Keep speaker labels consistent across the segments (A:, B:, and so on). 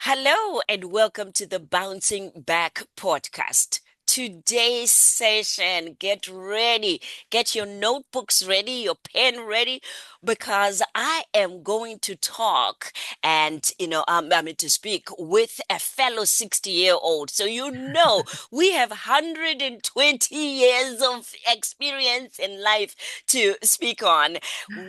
A: Hello and welcome to the Bouncing Back podcast. Today's session, get ready, get your notebooks ready, your pen ready, because I am going to talk and, I mean, to speak with a fellow 60-year-old. So, we have 120 years of experience in life to speak on.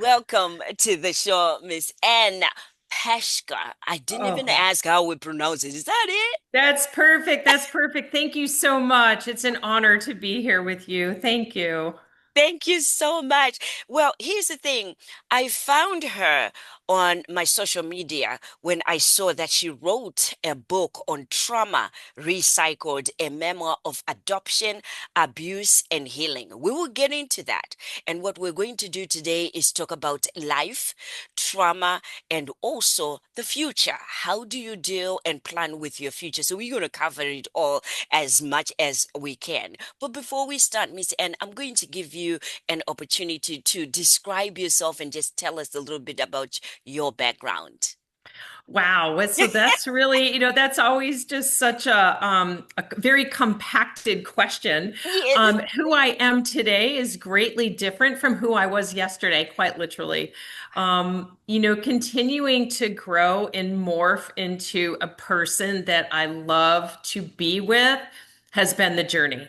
A: Welcome to the show, Miss Anne. Peshka. I didn't even
B: Oh,
A: ask how we pronounce it. Is that it?
B: that's perfect. That's perfect. Thank you so much. It's an honor to be here with you. Thank you.
A: Thank you so much. Well, here's the thing. I found her on my social media when I saw that she wrote a book on trauma recycled, a memoir of adoption, abuse, and healing. We will get into that. And what we're going to do today is talk about life, trauma, and also the future. How do you deal and plan with your future? So we're going to cover it all as much as we can. But before we start, Miss Anne, I'm going to give you an opportunity to describe yourself and just tell us a little bit about your background.
B: Wow. So that's really, that's always just such a very compacted question.
A: Yes.
B: Who I am today is greatly different from who I was yesterday, quite literally. Continuing to grow and morph into a person that I love to be with has been the journey.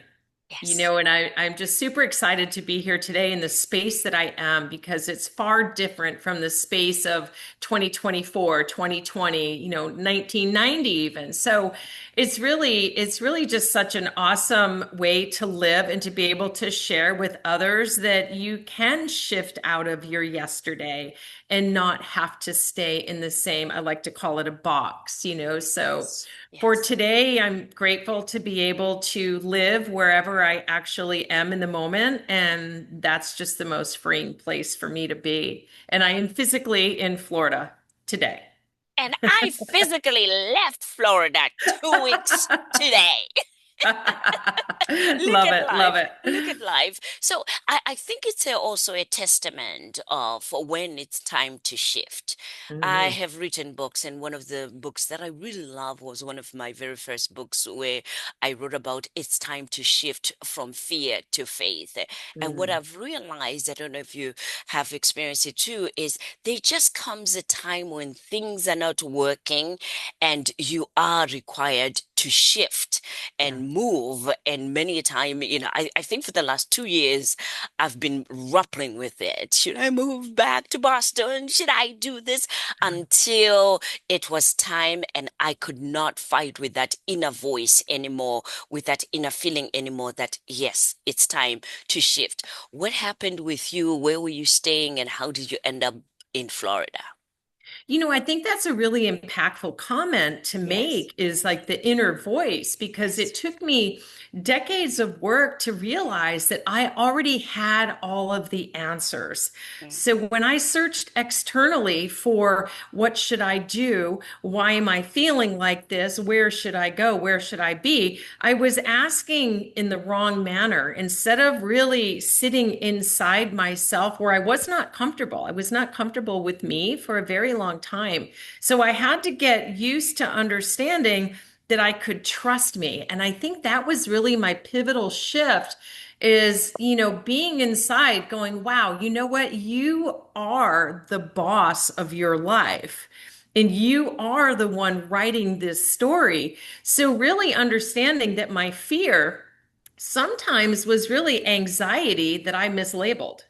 A: Yes.
B: And I'm just super excited to be here today in the space that I am because it's far different from the space of 2024, 2020, 1990 even. So it's really just such an awesome way to live and to be able to share with others that you can shift out of your yesterday and not have to stay in the same, I like to call it a box. So
A: Yes.
B: for
A: Yes.
B: today, I'm grateful to be able to live wherever I actually am in the moment. And that's just the most freeing place for me to be. And I am physically in Florida today.
A: And I physically left Florida 2 weeks today. Look
B: Love
A: at
B: it. Love
A: life.
B: it.
A: Look at life. So I think it's also a testament of when it's time to shift. I
B: Mhm.
A: have written books, and one of the books that I really love was one of my very first books where I wrote about it's time to shift from fear to faith. And what
B: Mm.
A: I've realized, I don't know if you have experienced it too, is there just comes a time when things are not working and you are required to shift
B: Yeah.
A: and move. And many a time, I think for the last 2 years, I've been grappling with it. Should I move back to Boston? Should I do this? Until it was time and I could not fight with that inner voice anymore, with that inner feeling anymore that, yes, it's time to shift. What happened with you? Where were you staying and how did you end up in Florida?
B: I think that's a really impactful comment to
A: Yes.
B: make is like the inner voice, because it
A: Yes.
B: took me decades of work to realize that I already had all of the answers.
A: Mm.
B: So when I searched externally for what should I do? Why am I feeling like this? Where should I go? Where should I be? I was asking in the wrong manner instead of really sitting inside myself where I was not comfortable. I was not comfortable with me for a very long time. So I had to get used to understanding that I could trust me. And I think that was really my pivotal shift is, being inside going, wow, you know what? You are the boss of your life. And you are the one writing this story. So, really understanding that my fear sometimes was really anxiety that I mislabeled.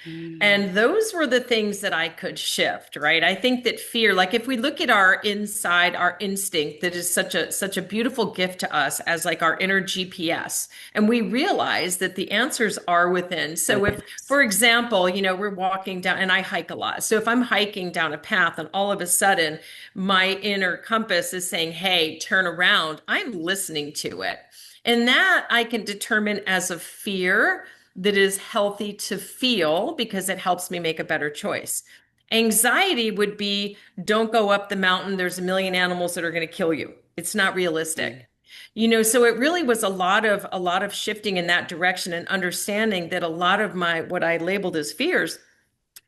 A: Mm.
B: And those were the things that I could shift, right? I think that fear, like if we look at our inside, our instinct, that is such a beautiful gift to us as like our inner GPS. And we realize that the answers are within. So if,
A: Yes.
B: for example, we're walking down and I hike a lot. So if I'm hiking down a path and all of a sudden my inner compass is saying, hey, turn around, I'm listening to it. And that I can determine as a fear that is healthy to feel because it helps me make a better choice. Anxiety would be don't go up the mountain. There's a million animals that are going to kill you. It's not
A: Mm.
B: realistic. So it really was a lot of shifting in that direction and understanding that a lot of my what I labeled as fears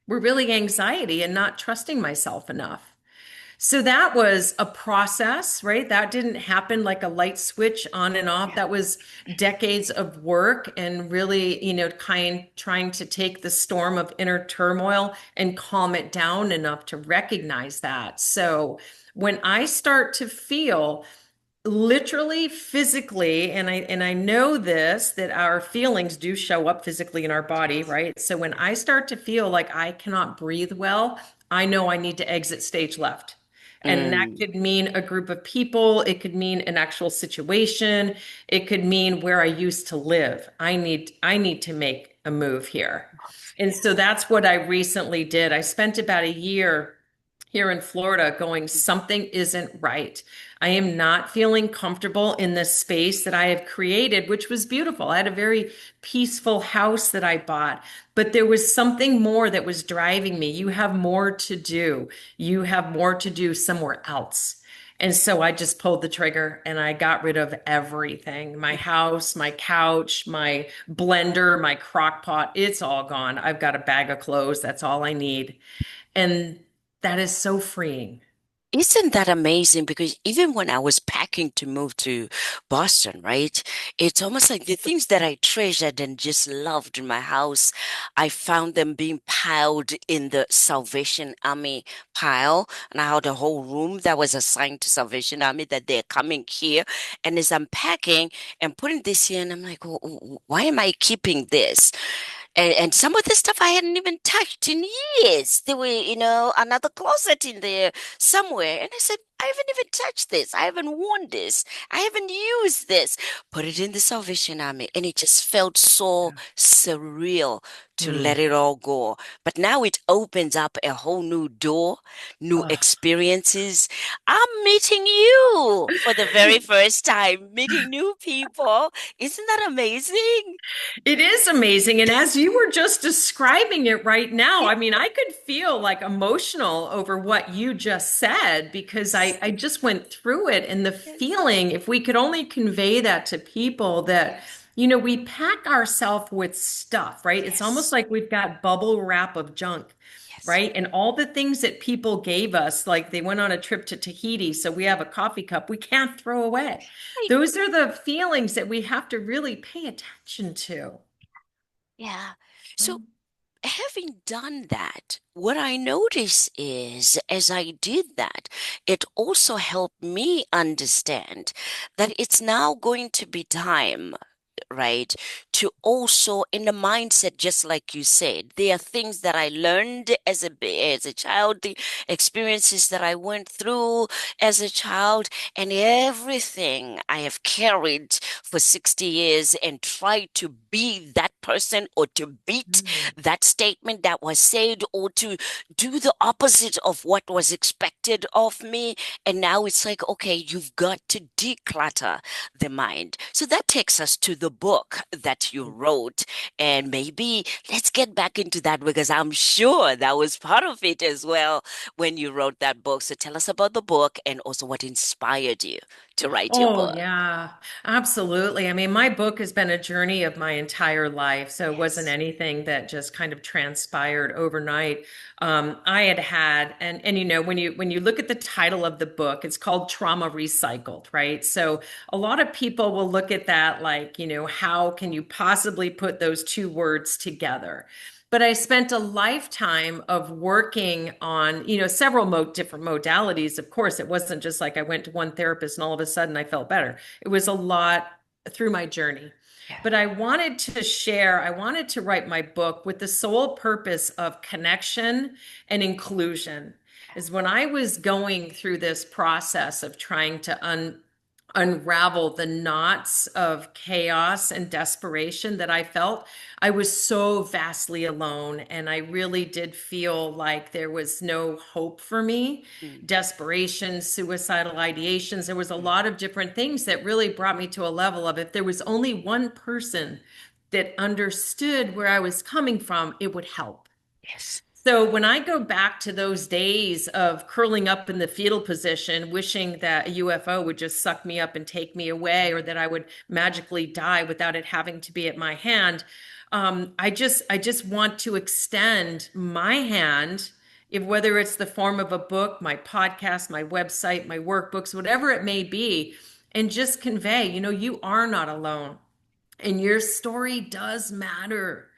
B: were really anxiety and not trusting myself enough. So that was a process, right? That didn't happen like a light switch on and off.
A: Yeah.
B: That was decades of work and really, trying to take the storm of inner turmoil and calm it down enough to recognize that. So when I start to feel literally physically, and I know this, that our feelings do show up physically in our body,
A: Yes.
B: right? So when I start to feel like I cannot breathe well, I know I need to exit stage left. And that
A: Mm.
B: could mean a group of people, it could mean an actual situation, it could mean where I used to live. I need to make a move here. And so that's what I recently did. I spent about a year here in Florida going, something isn't right. I am not feeling comfortable in this space that I have created, which was beautiful. I had a very peaceful house that I bought, but there was something more that was driving me. You have more to do. You have more to do somewhere else. And so I just pulled the trigger and I got rid of everything. My house, my couch, my blender, my crock pot, it's all gone. I've got a bag of clothes. That's all I need. And that is so freeing.
A: Isn't that amazing? Because even when I was packing to move to Boston, right? It's almost like the things that I treasured and just loved in my house, I found them being piled in the Salvation Army pile. And I had a whole room that was assigned to Salvation Army that they're coming here. And as I'm packing and putting this here, and I'm like, why am I keeping this? And some of the stuff I hadn't even touched in years. There were, another closet in there somewhere. And I said, I haven't even touched this. I haven't worn this. I haven't used this. Put it in the Salvation Army. And it just felt so surreal to let
B: Mm.
A: it all go. But now it opens up a whole new door, new
B: Ugh.
A: experiences. I'm meeting you for the very first time, meeting new people. Isn't that amazing?
B: It is amazing. And as you were just describing it right now,
A: Yes.
B: I mean, I could feel like emotional over what you just said because I just went through it and the
A: Yes.
B: feeling, if we could only convey that to people that,
A: Yes.
B: we pack ourselves with stuff, right? It's almost
A: Yes.
B: like we've got bubble wrap of junk.
A: Yes.
B: Right. And all the things that people gave us, like they went on a trip to Tahiti, so we have a coffee cup we can't throw away.
A: Right.
B: Those are the feelings that we have to really pay attention to.
A: Yeah. So having done that, what I notice is as I did that, it also helped me understand that it's now going to be time, right? To also in the mindset, just like you said, there are things that I learned as a child, the experiences that I went through as a child, and everything I have carried for 60 years and tried to be that person or to beat
B: Mm.
A: that statement that was said or to do the opposite of what was expected of me. And now it's like, okay, you've got to declutter the mind. So that takes us to the book that you wrote. And maybe let's get back into that because I'm sure that was part of it as well when you wrote that book. So tell us about the book and also what inspired you to write your
B: Oh,
A: book.
B: yeah, absolutely. I mean, my book has been a journey of my entire life. So it wasn't
A: Yes.
B: anything that just kind of transpired overnight. I had, and when you look at the title of the book, it's called Trauma Recycled, right? So a lot of people will look at that like, how can you possibly put those two words together? But I spent a lifetime of working on, several different modalities. Of course, it wasn't just like I went to one therapist and all of a sudden I felt better. It was a lot through my journey.
A: Yeah.
B: But I wanted to write my book with the sole purpose of connection and inclusion. Is when I was going through this process of trying to unravel the knots of chaos and desperation that I felt, I was so vastly alone. And I really did feel like there was no hope for me.
A: Mm,
B: Desperation, suicidal ideations. There was a
A: mm.
B: lot of different things that really brought me to a level of if there was only one person that understood where I was coming from, it would help.
A: Yes.
B: So when I go back to those days of curling up in the fetal position, wishing that a UFO would just suck me up and take me away, or that I would magically die without it having to be at my hand, I just want to extend my hand if whether it's the form of a book, my podcast, my website, my workbooks, whatever it may be, and just convey, you are not alone and your story does matter.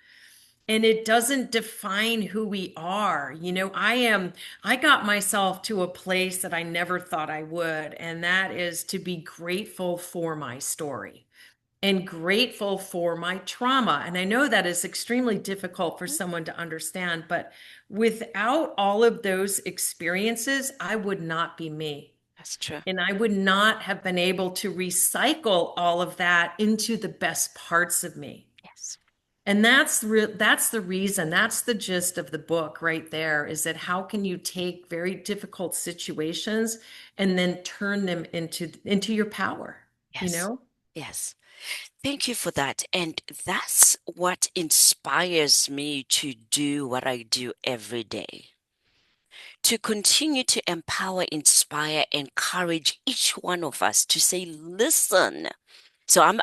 B: And it doesn't define who we are. I got myself to a place that I never thought I would, and that is to be grateful for my story and grateful for my trauma. And I know that is extremely difficult for
A: Mhm.
B: someone to understand, but without all of those experiences, I would not be me.
A: That's true.
B: And I would not have been able to recycle all of that into the best parts of me.
A: Yes.
B: And that's the reason, that's the gist of the book right there, is that how can you take very difficult situations and then turn them into your power, you
A: Yes.
B: know?
A: Yes. Thank you for that. And that's what inspires me to do what I do every day. To continue to empower, inspire, encourage each one of us to say, listen. So I'm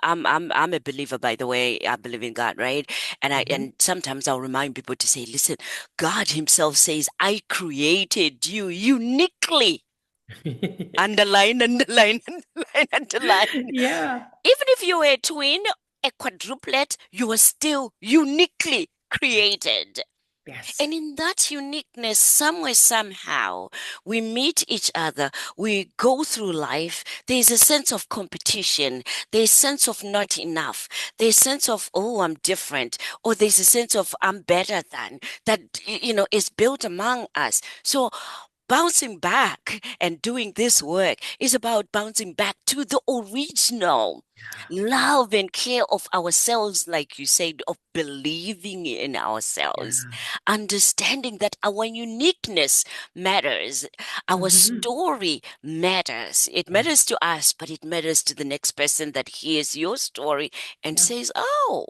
A: a believer, by the way. I believe in God, right?
B: Mhm.
A: And sometimes I'll remind people to say, listen, God Himself says, I created you uniquely. Underline, underline, underline, underline.
B: Yeah.
A: Even if you were a twin, a quadruplet, you are still uniquely created.
B: Yes.
A: And in that uniqueness, somewhere, somehow, we meet each other, we go through life. There's a sense of competition, there's a sense of not enough, there's a sense of, oh, I'm different, or there's a sense of I'm better than that, is built among us. So bouncing back and doing this work is about bouncing back to the original love and care of ourselves, like you said, of believing in ourselves,
B: Yeah.
A: understanding that our uniqueness matters, our
B: Mhm.
A: story matters. It matters
B: Yes.
A: to us, but it matters to the next person that hears your story and
B: Yeah.
A: says, oh,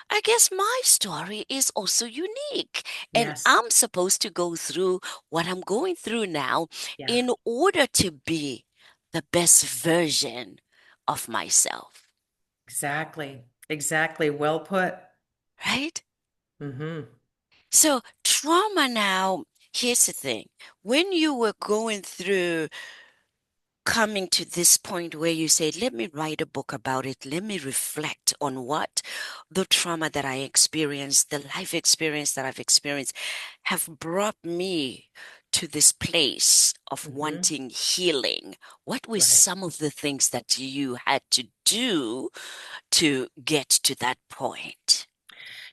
A: I guess my story is also unique. And
B: Yes.
A: I'm supposed to go through what I'm going through now
B: Yeah.
A: in order to be the best version of myself,
B: Exactly. Exactly. Well put.
A: right?
B: Hmm.
A: So, trauma now, here's the thing. When you were going through coming to this point where you say, let me write a book about it, let me reflect on what the trauma that I experienced, the life experience that I've experienced, have brought me to this place of
B: Hmm.
A: wanting healing. What were
B: Right.
A: some of the things that you had to do to get to that point?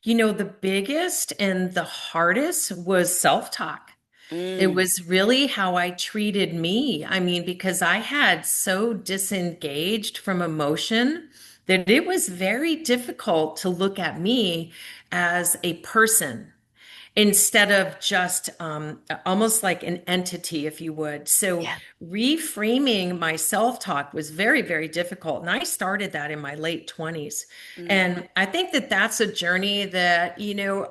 B: The biggest and the hardest was self-talk. It
A: Mm,
B: was really how I treated me. I mean, because I had so disengaged from emotion that it was very difficult to look at me as a person instead of just almost like an entity, if you would. So
A: yeah.
B: reframing my self-talk was very, very difficult. And I started that in my late 20s.
A: Mm,
B: And I think that that's a journey that,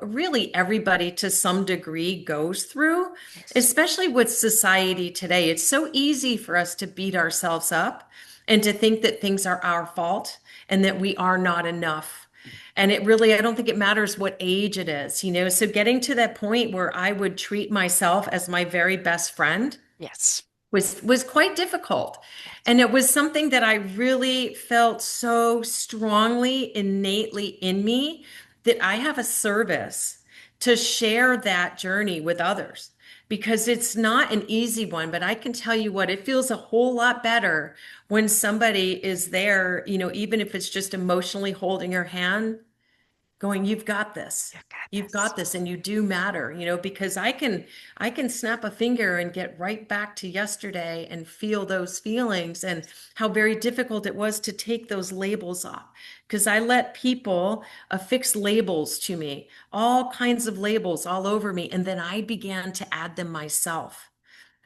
B: really everybody to some degree goes through,
A: yes.
B: especially with society today. It's so easy for us to beat ourselves up and to think that things are our fault and that we are not enough. And it really, I don't think it matters what age it is, So getting to that point where I would treat myself as my very best friend
A: Yes.
B: was quite difficult.
A: Yes.
B: And it was something that I really felt so strongly, innately in me that I have a service to share that journey with others. Because it's not an easy one, but I can tell you what, it feels a whole lot better when somebody is there, even if it's just emotionally holding your hand going, you've got this.
A: You got
B: You've
A: this.
B: got this and you do matter, because I can snap a finger and get right back to yesterday and feel those feelings and how very difficult it was to take those labels off. Because I let people affix labels to me, all kinds of labels all over me. And then I began to add them myself.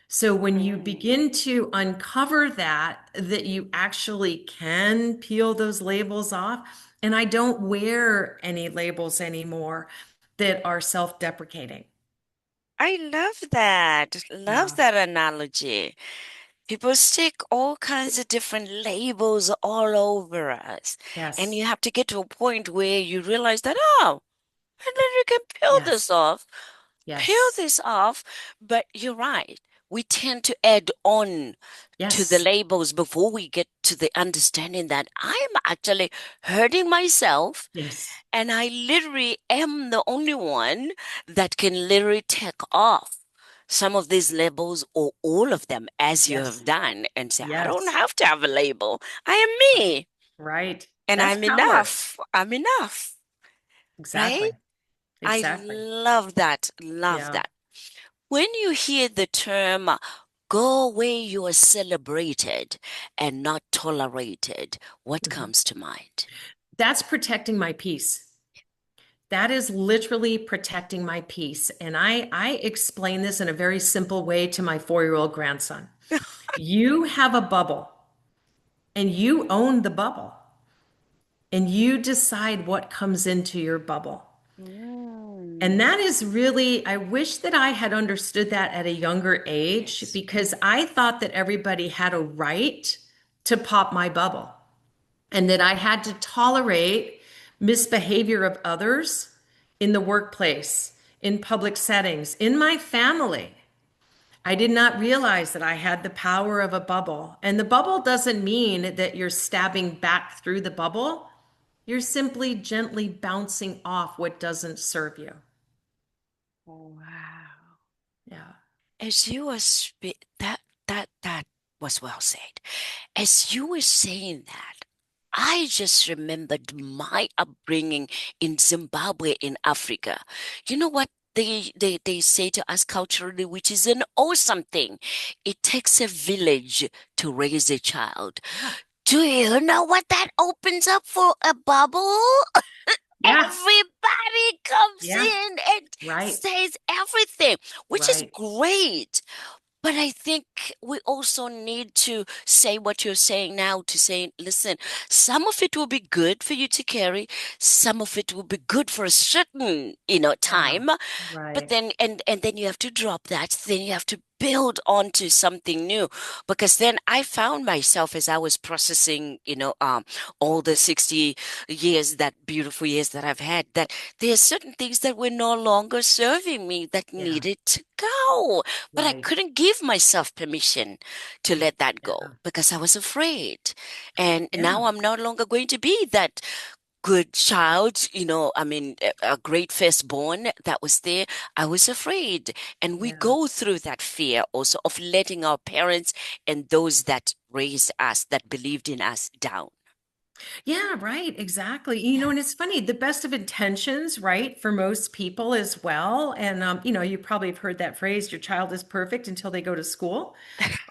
B: So when you
A: Mm.
B: begin to uncover that you actually can peel those labels off, and I don't wear any labels anymore that are self-deprecating.
A: I love that. Love
B: Yeah.
A: that analogy. People stick all kinds of different labels all over us. And
B: Yes.
A: you have to get to a point where you realize that, oh, and then you can peel
B: Yes.
A: this off. peel
B: Yes.
A: this off. But you're right. We tend to add on to the
B: Yes.
A: labels before we get to the understanding that I'm actually hurting myself,
B: Yes.
A: and I literally am the only one that can literally take off some of these labels or all of them as you have
B: Yes.
A: done and say, I don't
B: Yes.
A: have to have a label. I am me
B: Right.
A: and
B: That's
A: I'm
B: power.
A: enough. I'm enough, right?
B: Exactly.
A: I
B: Exactly.
A: love that. Love
B: Yeah.
A: that. When you hear the term go where you are celebrated and not tolerated, what
B: Mhm.
A: comes to mind?
B: That's protecting my peace. That is literally protecting my peace. And I explain this in a very simple way to my 4-year-old grandson. You have a bubble and you own the bubble and you decide what comes into your bubble. And
A: Mm.
B: that is really, I wish that I had understood that at a younger age
A: Yes.
B: because I thought that everybody had a right to pop my bubble and that I had to tolerate misbehavior of others in the workplace, in public settings, in my family. I did not realize that I had the power of a bubble. And the bubble doesn't mean that you're stabbing back through the bubble. You're simply gently bouncing off what doesn't serve you.
A: Wow.
B: Yeah.
A: As you were that was well said. As you were saying that, I just remembered my upbringing in Zimbabwe in Africa. You know what they say to us culturally, which is an awesome thing. It takes a village to raise a child.
B: Yeah.
A: Do you know what that opens up for a bubble?
B: Yeah.
A: Everybody comes
B: Yeah.
A: in and
B: Right.
A: says everything, which is
B: Right.
A: great. But I think we also need to say what you're saying now to say, listen, some of it will be good for you to carry, some of it will be good for a certain,
B: Yeah.
A: time, but
B: Right.
A: then you have to drop that, then you have to build onto something new. Because then I found myself as I was processing, all the 60 years, that beautiful years that I've had, that there are certain things that were no longer serving me that
B: Yeah.
A: needed to go. But I
B: Right.
A: couldn't give myself permission to let that go
B: Yeah.
A: because I was afraid. And
B: Yeah.
A: now I'm no longer going to be that good child, I mean, a great firstborn that was there. I was afraid. And we
B: Yeah.
A: go through that fear also of letting our parents and those that raised us, that believed in us, down.
B: Yeah, right. Exactly. And it's funny, the best of intentions, right, for most people as well. And you probably have heard that phrase, your child is perfect until they go to school.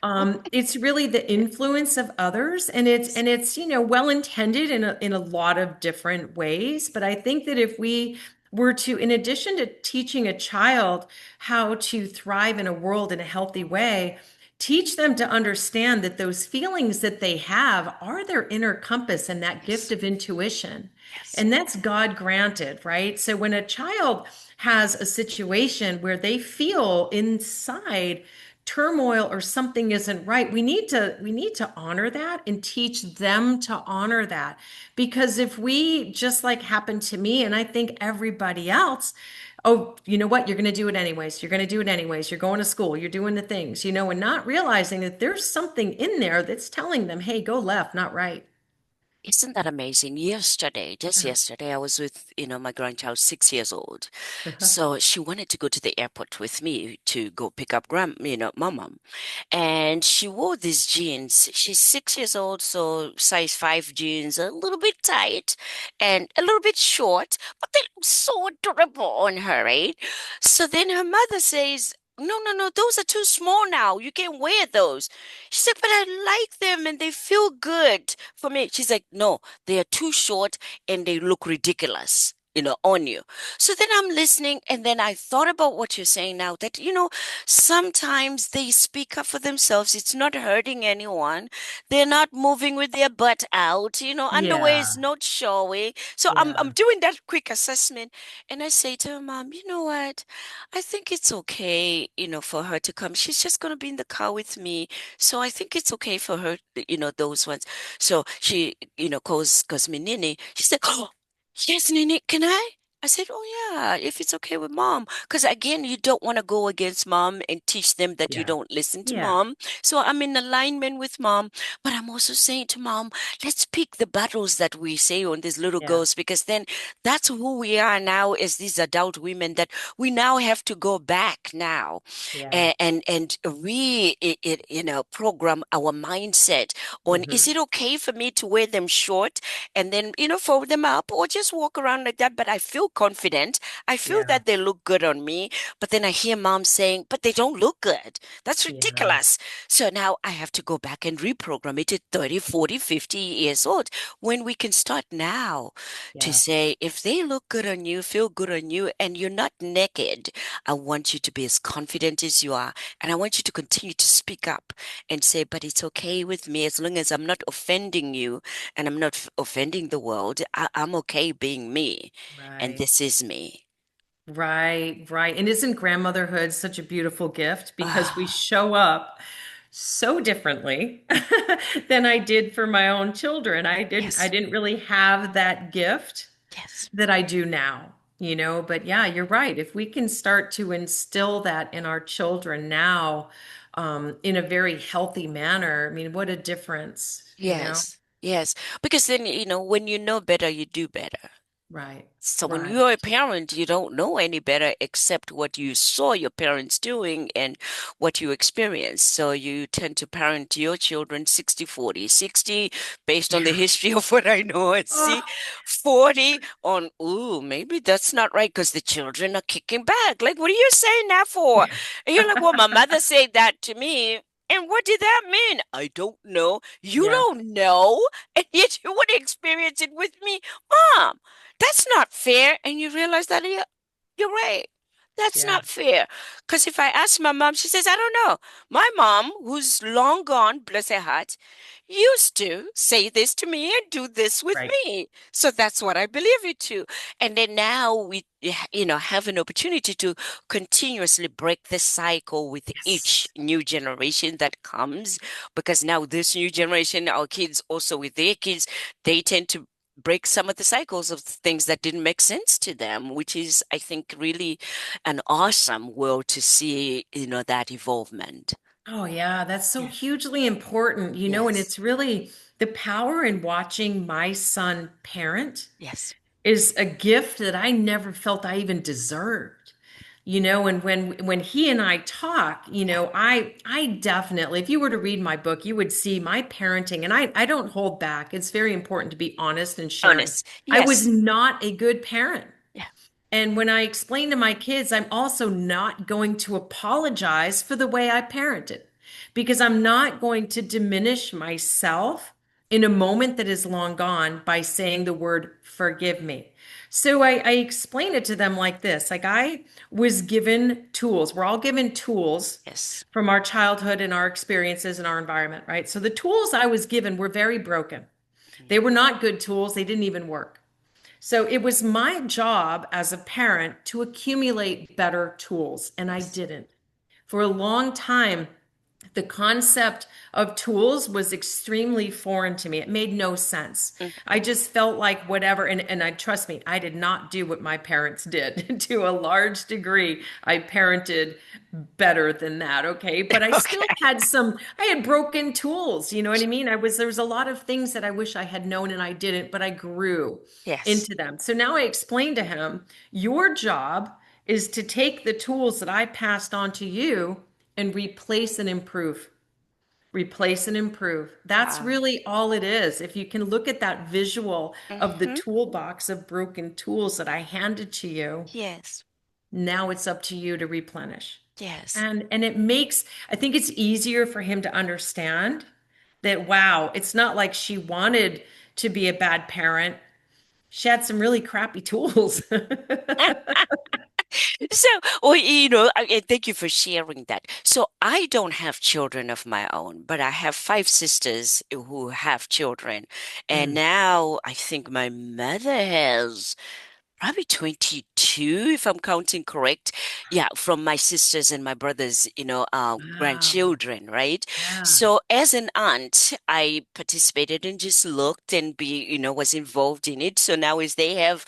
B: It's really the influence of others, and it's well intended in a lot of different ways. But I think that if we were to, in addition to teaching a child how to thrive in a world in a healthy way, teach them to understand that those feelings that they have are their inner compass and that gift
A: Yes.
B: of intuition.
A: Yes.
B: And that's God granted, right? So when a child has a situation where they feel inside turmoil or something isn't right, we need to honor that and teach them to honor that. Because if we, just like happened to me and I think everybody else, oh, you know what? You're going to do it anyways. You're going to do it anyways. You're going to school. You're doing the things, and not realizing that there's something in there that's telling them, hey, go left, not right.
A: Isn't that amazing? Just
B: Yeah.
A: yesterday, I was with, my grandchild, 6 years old. So she wanted to go to the airport with me to go pick up my mom. And she wore these jeans. She's 6 years old, so size 5 jeans, a little bit tight and a little bit short, but they look so adorable on her, right? So then her mother says, no, no, no, those are too small now. You can't wear those. She said, but I like them and they feel good for me. She's like, no, they are too short and they look ridiculous, on you. So then I'm listening, and then I thought about what you're saying now that, sometimes they speak up for themselves. It's not hurting anyone. They're not moving with their butt out. Underwear is
B: Yeah.
A: not showing. So I'm
B: Yeah.
A: doing that quick assessment, and I say to her, Mom, you know what? I think it's okay, for her to come. She's just going to be in the car with me. So I think it's okay for her, those ones. So she, calls me Nini. She said, oh, yes, Nini, can I? I said, "Oh yeah, if it's okay with mom." Because again, you don't want to go against mom and teach them that you
B: Yeah.
A: don't listen to
B: Yeah.
A: mom. So I'm in alignment with mom, but I'm also saying to mom, let's pick the battles that we say on these little
B: Yeah.
A: girls, because then that's who we are now as these adult women, that we now have to go back now
B: Yeah.
A: and program our mindset on, is
B: Hmm.
A: it okay for me to wear them short and then, fold them up, or just walk around like that? But I feel confident. I feel
B: Yeah.
A: that they look good on me. But then I hear mom saying, but they don't look good. That's
B: Yeah.
A: ridiculous. So now I have to go back and reprogram it at 30, 40, 50 years old, when we can start now to
B: Yeah.
A: say, if they look good on you, feel good on you, and you're not naked, I want you to be as confident as you are. And I want you to continue to speak up and say, but it's okay with me as long as I'm not offending you and I'm not offending the world. I'm okay being me. And
B: Right.
A: this is me.
B: Right, right. And isn't grandmotherhood such a beautiful gift because we
A: Ah,
B: show up so differently than I did for my own children. I
A: yes,
B: didn't really have that gift
A: yes,
B: that I do now, but yeah, you're right. If we can start to instill that in our children now, in a very healthy manner, I mean, what a difference.
A: yes, yes. Because then, when you know better, you do better.
B: Right,
A: So when
B: right.
A: you're a parent, you don't know any better except what you saw your parents doing and what you experienced. So you tend to parent your children 60-40, 60 based on the
B: Yeah.
A: history of what I know, and see
B: Oh,
A: 40 on, ooh, maybe that's not right because the children are kicking back. Like, what are you saying that for? And you're like, well, my mother said that to me. And what did that mean? I don't know. You
B: yeah,
A: don't know. And yet you would experience it with me. Mom, that's not fair. And you realize that you're right. That's
B: yeah,
A: not fair. Because if I ask my mom, she says, I don't know. My mom, who's long gone, bless her heart, used to say this to me and do this with
B: right.
A: me. So that's what I believe it to. And then now we, have an opportunity to continuously break the cycle with each
B: Yes.
A: new generation that comes. Because now this new generation, our kids also with their kids, they tend to break some of the cycles of things that didn't make sense to them, which is, I think, really an awesome world to see, that evolvement.
B: Oh, yeah, that's so
A: Yeah.
B: hugely important, and
A: Yes.
B: it's really the power in watching my son parent
A: Yes.
B: is a gift that I never felt I even deserved. And when he and I talk,
A: Yeah.
B: I definitely, if you were to read my book, you would see my parenting, and I don't hold back. It's very important to be honest and sharing.
A: Honest.
B: I was
A: Yes.
B: not a good parent.
A: Yeah.
B: And when I explain to my kids, I'm also not going to apologize for the way I parented because I'm not going to diminish myself in a moment that is long gone by saying the word forgive me. So I explain it to them like this. Like I was given tools. We're all given tools
A: Yes.
B: from our childhood and our experiences and our environment, right? So the tools I was given were very broken. They were not good tools. They didn't even work. So it was my job as a parent to accumulate better tools, and I
A: Yes.
B: didn't. For a long time, the concept of tools was extremely foreign to me. It made no sense.
A: Mhm.
B: I just felt like whatever, and I trust me, I did not do what my parents did. To a large degree, I parented better than that, okay? But I still
A: Okay.
B: had I had broken tools, you know what I mean? There was a lot of things that I wish I had known and I didn't, but I grew
A: Yes.
B: into them. So now I explain to him, your job is to take the tools that I passed on to you and replace and improve. Replace and improve. That's
A: Wow.
B: really all it is. If you can look at that visual of the
A: Hmm.
B: toolbox of broken tools that I handed to you,
A: Yes.
B: now it's up to you to replenish.
A: Yes.
B: And I think it's easier for him to understand that, wow, it's not like she wanted to be a bad parent. She had some really crappy tools.
A: So, well, thank you for sharing that. So, I don't have children of my own, but I have five sisters who have children. And
B: Mm,
A: now I think my mother has probably 22, if I'm counting correct. Yeah, from my sisters and my brothers,
B: Wow.
A: grandchildren, right?
B: Yeah.
A: So as an aunt, I participated and just looked and was involved in it. So now as they have,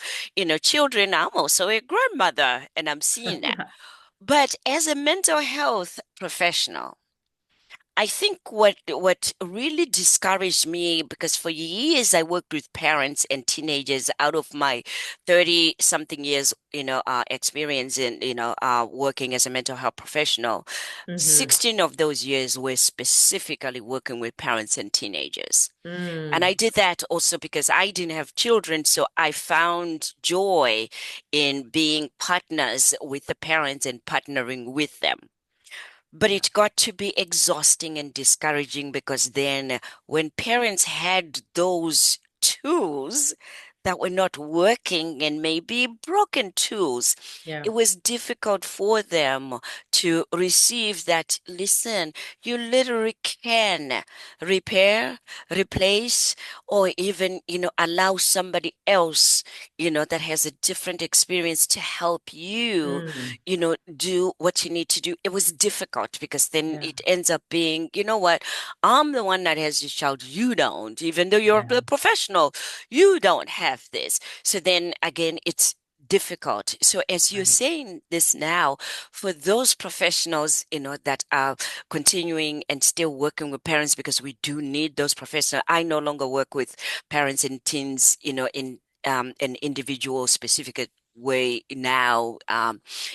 A: children, I'm also a grandmother and I'm seeing that.
B: Yeah.
A: But as a mental health professional, I think what really discouraged me, because for years I worked with parents and teenagers out of my 30 something years, experience in, working as a mental health professional.
B: Mm-hmm.
A: 16 of those years were specifically working with parents and teenagers. And I
B: Mm.
A: did that also because I didn't have children, so I found joy in being partners with the parents and partnering with them. But
B: Yeah.
A: it got to be exhausting and discouraging because then when parents had those tools that were not working and maybe broken tools,
B: Yeah.
A: it was difficult for them to receive that, listen, you literally can repair, replace, or even, allow somebody else, that has a different experience to help you
B: Mm.
A: do what you need to do. It was difficult because then
B: Yeah.
A: it ends up being, you know what, I'm the one that has your child, you don't, even though you're
B: Yeah.
A: the professional, you don't have this. So then again, it's difficult. So as you're
B: Right.
A: saying this now, for those professionals, that are continuing and still working with parents, because we do need those professionals. I no longer work with parents and teens, in an individual specific way now,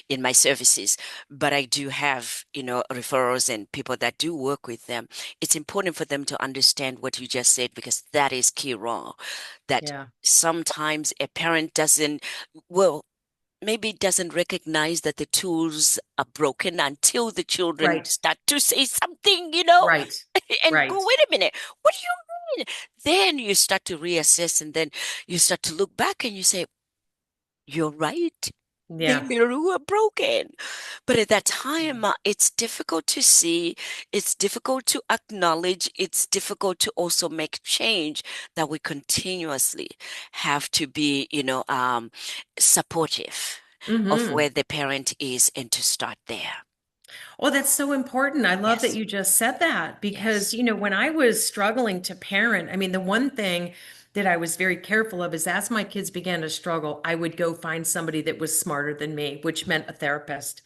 A: in my services, but I do have, referrals and people that do work with them. It's important for them to understand what you just said, because that is key wrong. That
B: Yeah.
A: sometimes a parent doesn't, well, maybe doesn't recognize that the tools are broken until the children
B: Right.
A: start to say something,
B: Right.
A: and go,
B: Right.
A: wait a minute, what do you mean? Then you start to reassess and then you start to look back and you say, you're right. They
B: Yeah.
A: literally were broken. But at that time, it's difficult to see, it's difficult to acknowledge, it's difficult to also make change, that we continuously have to be, supportive of
B: Mm-hmm.
A: where the parent is and to start there.
B: Oh, that's so important. I love that
A: Yes,
B: you just said that
A: yes,
B: because, when I was struggling to parent, I mean, the one thing that I was very careful of is as my kids began to struggle, I would go find somebody that was smarter than me, which meant a therapist.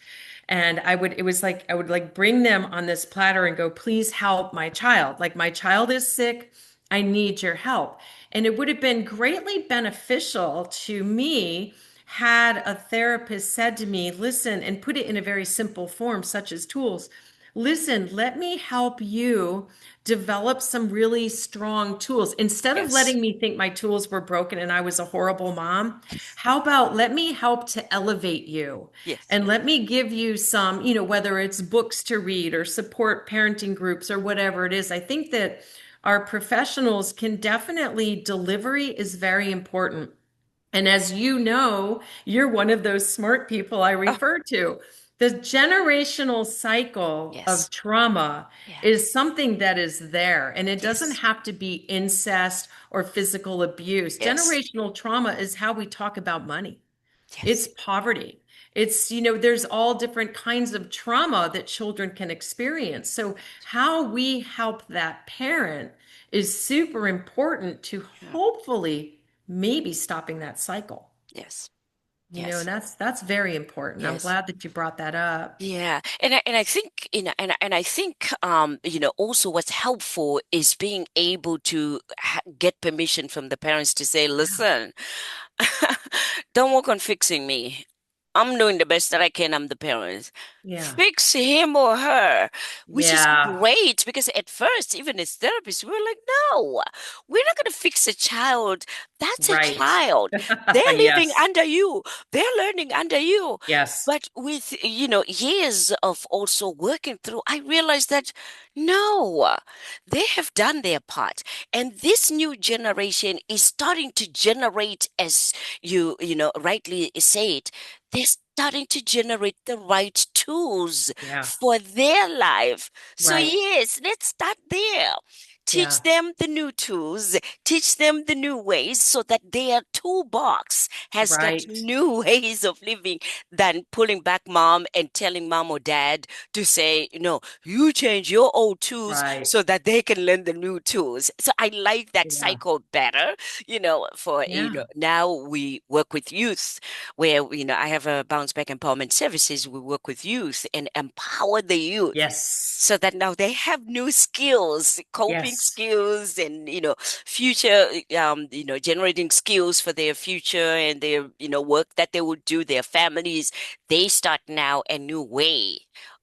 B: And it was like, I would like bring them on this platter and go, please help my child. Like, my child is sick. I need your help. And it would have been greatly beneficial to me had a therapist said to me, listen, and put it in a very simple form, such as tools. Listen, let me help you develop some really strong tools. Instead of
A: yes,
B: letting me think my tools were broken and I was a horrible mom, how about let me help to elevate you
A: yes,
B: and let me give you some, whether it's books to read or support parenting groups or whatever it is. I think that our professionals can definitely, delivery is very important. And as you know, you're one of those smart people I
A: oh,
B: refer to. The generational cycle of
A: yes,
B: trauma
A: yeah,
B: is something that is there, and it doesn't
A: yes,
B: have to be incest or physical abuse.
A: yes,
B: Generational trauma is how we talk about money. It's
A: yes,
B: poverty. It's, there's all different kinds of trauma that children can experience. So, how we help that parent is super important to
A: yeah,
B: hopefully maybe stopping that cycle.
A: yes,
B: And
A: yes,
B: that's very important. I'm
A: yes.
B: glad that you brought that up.
A: Yeah, and I think I think also what's helpful is being able to get permission from the parents to say,
B: Yeah.
A: listen, don't work on fixing me. I'm doing the best that I can. I'm the parent.
B: Yeah.
A: Fix him or her, which is
B: Yeah.
A: great because at first, even as therapists, we were like, no, we're not going to fix a child. That's a
B: Right.
A: child. They're living
B: Yes.
A: under you. They're learning under you.
B: Yes.
A: But with, years of also working through, I realized that no, they have done their part. And this new generation is starting to generate, as rightly said, they're starting to generate the right tools
B: Yeah.
A: for their life. So
B: Right.
A: yes, let's start there. teach
B: Yeah.
A: them the new tools, teach them the new ways so that their toolbox has got
B: Right.
A: new ways of living than pulling back mom and telling mom or dad to say, you change your old tools
B: Right.
A: so that they can learn the new tools. So I like that
B: Yeah.
A: cycle better, for,
B: Yeah.
A: now we work with youth where, I have a bounce back empowerment services. We work with youth and empower the youth
B: Yes.
A: so that now they have new skills, coping
B: Yes.
A: skills, and future, generating skills for their future and their work that they would do, their families. They start now a new way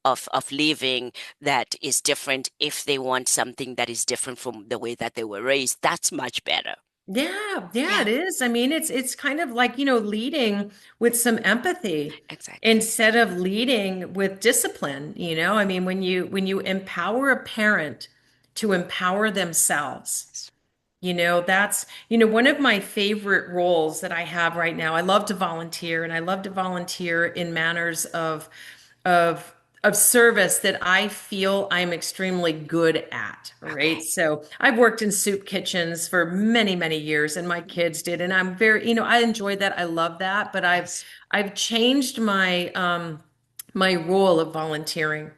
A: of living that is different. If they want something that is different from the way that they were raised, that's much better.
B: Yeah, yeah,
A: Yeah,
B: it is. I mean, it's kind of like, leading with some empathy
A: exactly.
B: instead of leading with discipline. I mean, when you empower a parent to empower themselves, that's one of my favorite roles that I have right now. I love to volunteer, and I love to volunteer in manners of of service that I feel I'm extremely good at, right?
A: Okay.
B: So I've worked in soup kitchens for many, many years, and my kids did, and I'm I enjoyed that. I love that, but I've
A: Yes.
B: I've changed my role of volunteering.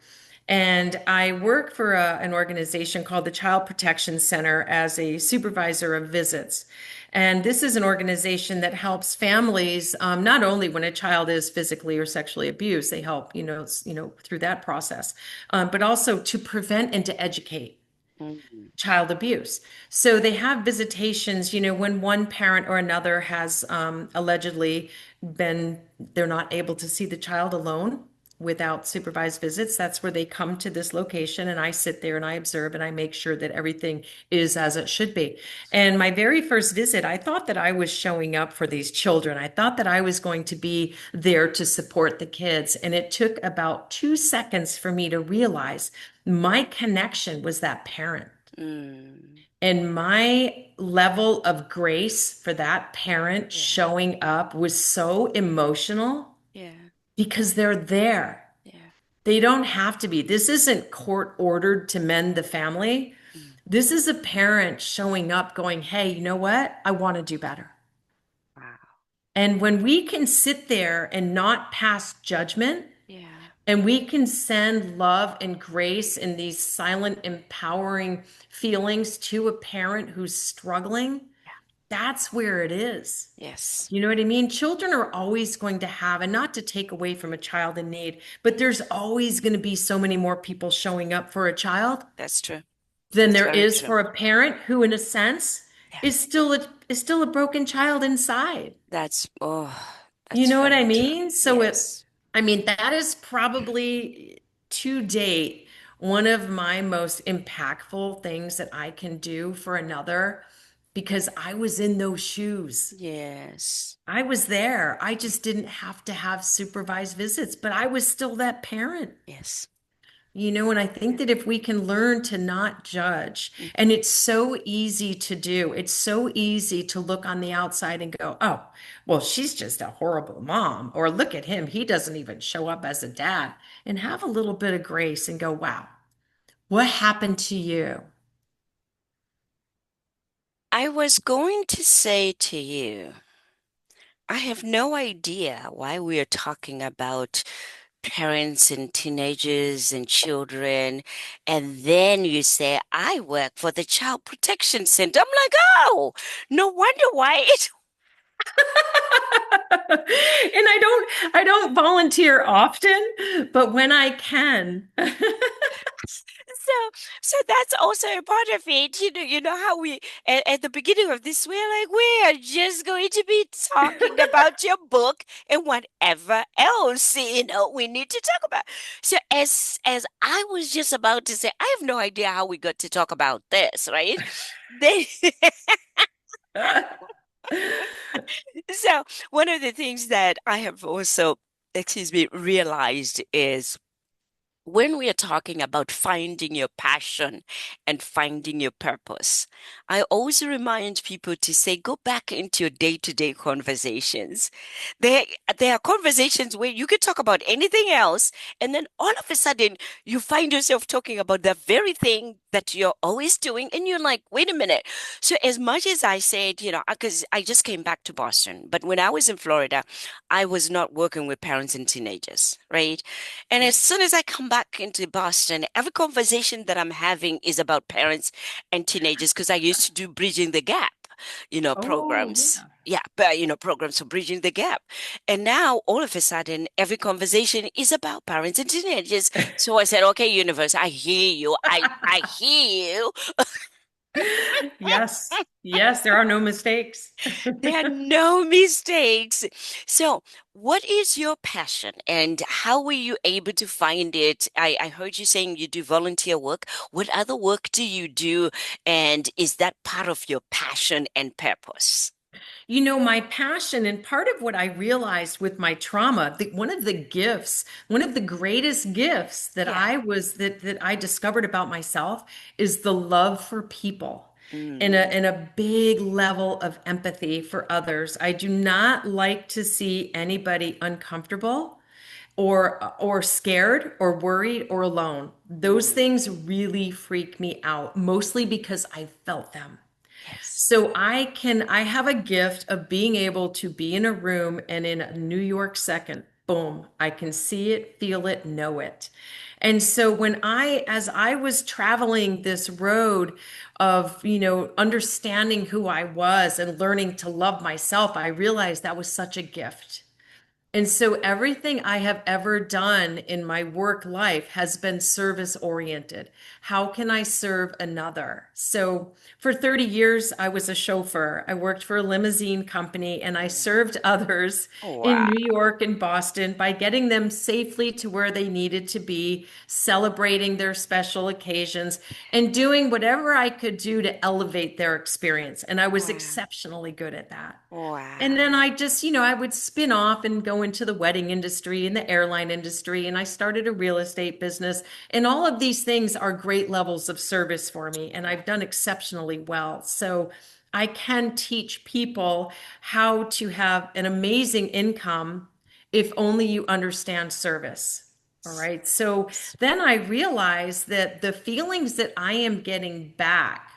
B: And I work for an organization called the Child Protection Center as a supervisor of visits. And this is an organization that helps families, not only when a child is physically or sexually abused, they help, through that process, but also to prevent and to educate
A: Mm.
B: child abuse. So they have visitations, when one parent or another has allegedly they're not able to see the child alone without supervised visits. That's where they come to this location, and I sit there and I observe and I make sure that everything is as it should be. And my very first visit, I thought that I was showing up for these children. I thought that I was going to be there to support the kids. And it took about 2 seconds for me to realize my connection was that parent.
A: Mm.
B: And my level of grace for that parent
A: Yeah.
B: showing up was so emotional
A: Yeah.
B: because they're there.
A: Yeah.
B: They don't have to be. This isn't court ordered to mend the family.
A: Mm.
B: This is a parent showing up going, hey, you know what? I want to do better.
A: Wow.
B: And when we can sit there and not pass judgment,
A: Yeah.
B: and we can send love and grace and these silent, empowering feelings to a parent who's struggling,
A: Yeah.
B: that's where it is.
A: Yes.
B: You know what I mean? Children are always going to have, and not to take away from a child in need, but there's always going to be so many more people showing up for a child
A: That's true.
B: than
A: That's
B: there
A: very
B: is
A: true.
B: for a parent who, in a sense,
A: Yeah.
B: is still a broken child inside. You
A: That's
B: know what I
A: very true.
B: mean?
A: Yes.
B: I mean, that is probably to date one of my most impactful things that I can do for another because I was in those shoes.
A: Yes.
B: I was there. I just didn't have to have supervised visits, but I was still that parent.
A: Yes.
B: And I think that if we can learn to not judge,
A: Mhm.
B: and it's so easy to do, it's so easy to look on the outside and go, oh, well, she's just a horrible mom. Or look at him, he doesn't even show up as a dad. And have a little bit of grace and go, wow, what happened to you?
A: I was going to say to you, I have no idea why we are talking about parents and teenagers and children. And then you say, I work for the Child Protection Center. I'm like, oh, no wonder why it.
B: And I don't volunteer often, but when I can.
A: So, so that's also a part of it. You know how at the beginning of this, we're like, we are just going to be talking about your book and whatever else, we need to talk about. So as I was just about to say, I have no idea how we got to talk about this, right? Then, so one of the things that I have also, excuse me, realized is when we are talking about finding your passion and finding your purpose, I always remind people to say, go back into your day-to-day conversations. There, there are conversations where you could talk about anything else, and then all of a sudden you find yourself talking about the very thing that you're always doing, and you're like, wait a minute. So as much as I said, because I just came back to Boston, but when I was in Florida, I was not working with parents and teenagers, right? And
B: Yeah.
A: as soon as I come back into Boston, every conversation that I'm having is about parents and teenagers because I used to do Bridging the Gap,
B: Oh,
A: programs.
B: yeah.
A: Yeah, but programs for bridging the gap. And now all of a sudden, every conversation is about parents and teenagers. So I said, okay, universe, I hear you. I hear you.
B: Yes. Yes, there are no mistakes.
A: There are no mistakes. So, what is your passion and how were you able to find it? I heard you saying you do volunteer work. What other work do you do? And is that part of your passion and purpose?
B: My passion and part of what I realized with my trauma, one of the gifts, one of the greatest gifts that
A: Yeah.
B: that I discovered about myself is the love for people and
A: Mm,
B: a big level of empathy for others. I do not like to see anybody uncomfortable or scared or worried or alone. Those
A: mm,
B: things really freak me out, mostly because I felt them.
A: yes.
B: So I have a gift of being able to be in a room and in a New York second, boom, I can see it, feel it, know it. And so as I was traveling this road of, understanding who I was and learning to love myself, I realized that was such a gift. And so everything I have ever done in my work life has been service oriented. How can I serve another? So for 30 years, I was a chauffeur. I worked for a limousine company and I
A: Mm.
B: served others in
A: Wow.
B: New York and Boston by getting them safely to where they needed to be, celebrating their special occasions, and doing whatever I could do to elevate their experience. And I was
A: Wow.
B: exceptionally good at that. And
A: Wow.
B: then I just, I would spin off and go into the wedding industry and the airline industry. And I started a real estate business. And all of these things are great levels of service for me. And I've done exceptionally well. So I can teach people how to have an amazing income if only you understand service. All right. So then I realized that the feelings that I am getting back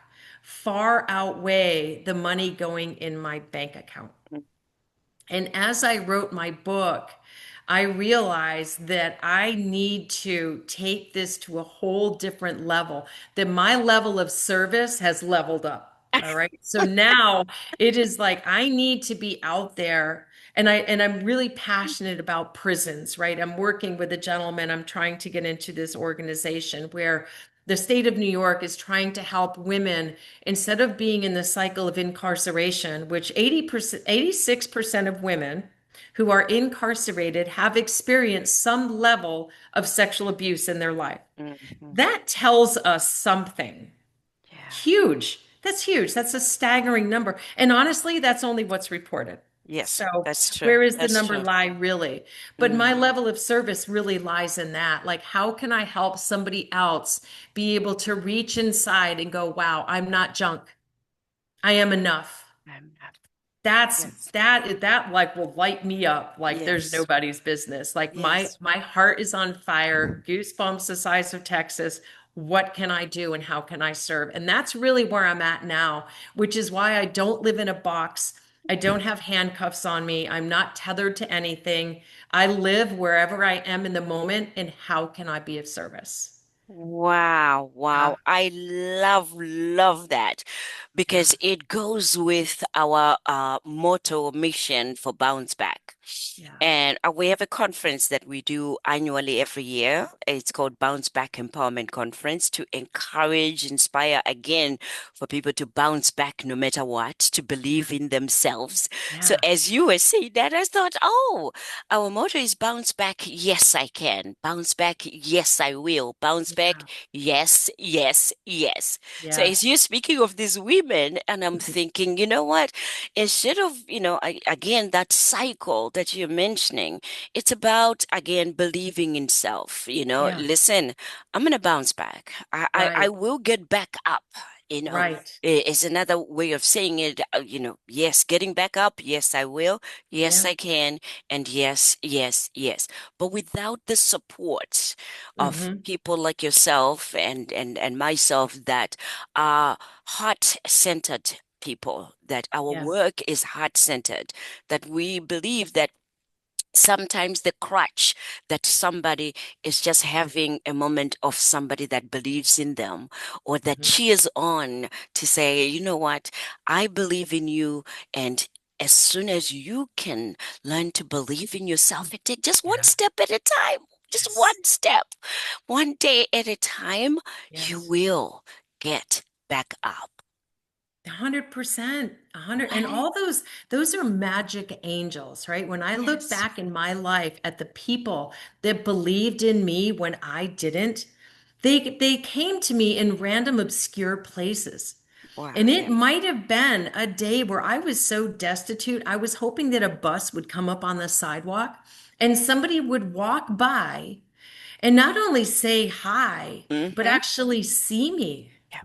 B: far outweigh the money going in my bank account. And as I wrote my book, I realized that I need to take this to a whole different level, that my level of service has leveled up. All right. So now it is like I need to be out there and I'm really passionate about prisons, right? I'm working with a gentleman. I'm trying to get into this organization where the state of New York is trying to help women instead of being in the cycle of incarceration, which 80%, 86% of women who are incarcerated have experienced some level of sexual abuse in their life.
A: Mhm.
B: That tells us something
A: Yeah.
B: huge. That's huge. That's a staggering number. And honestly, that's only what's reported.
A: Yes,
B: So,
A: that's true.
B: where is the
A: That's
B: number
A: true.
B: lie really? But my
A: Mm.
B: level of service really lies in that. Like, how can I help somebody else be able to reach inside and go, wow, I'm not junk. I am enough.
A: I'm not.
B: That's
A: Yes.
B: that like will light me up like there's
A: Yes.
B: nobody's business. Like my
A: Yes.
B: my heart is on fire, goosebumps the size of Texas. What can I do and how can I serve? And that's really where I'm at now, which is why I don't live in a box. I don't have handcuffs on me. I'm not tethered to anything. I live wherever I am in the moment and how can I be of service?
A: Wow,
B: Yeah,
A: wow. I love that
B: yeah,
A: because it goes with our motto mission for Bounce Back.
B: yeah,
A: And we have a conference that we do annually every year. It's called Bounce Back Empowerment Conference to encourage, inspire again for people to bounce back no matter what, to
B: yeah,
A: believe in themselves. So
B: yeah,
A: as you were saying that, I thought, oh, our motto is bounce back, yes, I can. Bounce back, yes, I will. Bounce back,
B: yeah,
A: yes, yes, yes. So as
B: yes.
A: you're speaking of these women, and I'm thinking, you know what? Instead of, again, that cycle that you're mentioning, it's about, again, believing in self.
B: Yeah.
A: Listen, I'm going to bounce back. I
B: Right.
A: will get back up. You know,
B: Right.
A: is another way of saying it. Yes, getting back up. Yes, I will. Yes,
B: Yeah.
A: I can. And yes, yes, yes. But without the support of
B: Hmm.
A: people like yourself and myself that are heart-centered people, that our
B: Yes.
A: work is heart-centered, that we believe that sometimes the crutch that somebody is just having a moment of somebody that believes in them or that
B: Hmm.
A: cheers on to say, you know what, I believe in you. And as soon as you can learn to believe in yourself and take just one
B: Yeah.
A: step at a time, just
B: Yes.
A: one step, one day at a time, you
B: Yes.
A: will get back up.
B: 100%, 100, and
A: Right?
B: all those are magic angels, right? When I look
A: Yes.
B: back in my life at the people that believed in me when I didn't, they came to me in random obscure places.
A: Wow.
B: And it
A: Yeah.
B: might have been a day where I was so destitute, I was hoping that a bus would come up on the sidewalk and somebody would walk by and not only say hi, but
A: Mm-hmm.
B: actually see me.
A: Yeah.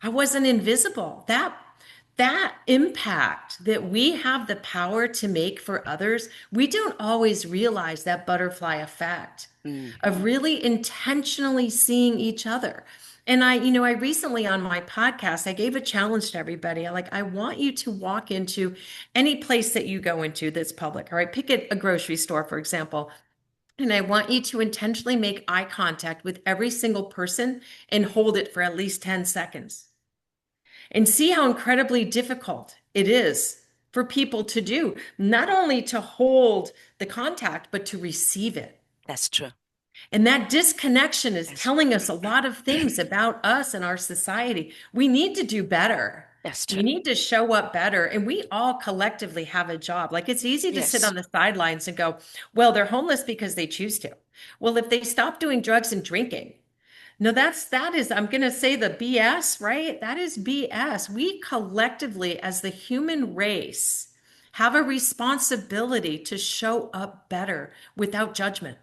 B: I wasn't invisible. That impact that we have the power to make for others, we don't always realize that butterfly effect of
A: Mm-hmm.
B: really intentionally seeing each other. And I recently on my podcast, I gave a challenge to everybody. I want you to walk into any place that you go into that's public. All right, pick a grocery store, for example. And I want you to intentionally make eye contact with every single person and hold it for at least 10 seconds and see how incredibly difficult it is for people to do, not only to hold the contact, but to receive it.
A: That's true.
B: And that disconnection is
A: That's
B: telling us a lot of things about us and our society. We need to do better.
A: that's
B: We
A: true.
B: need to show up better. And we all collectively have a job. Like it's easy to sit
A: Yes.
B: on the sidelines and go, well, they're homeless because they choose to. Well, if they stop doing drugs and drinking, no, that is, I'm going to say the BS, right? That is BS. We collectively, as the human race, have a responsibility to show up better without judgment.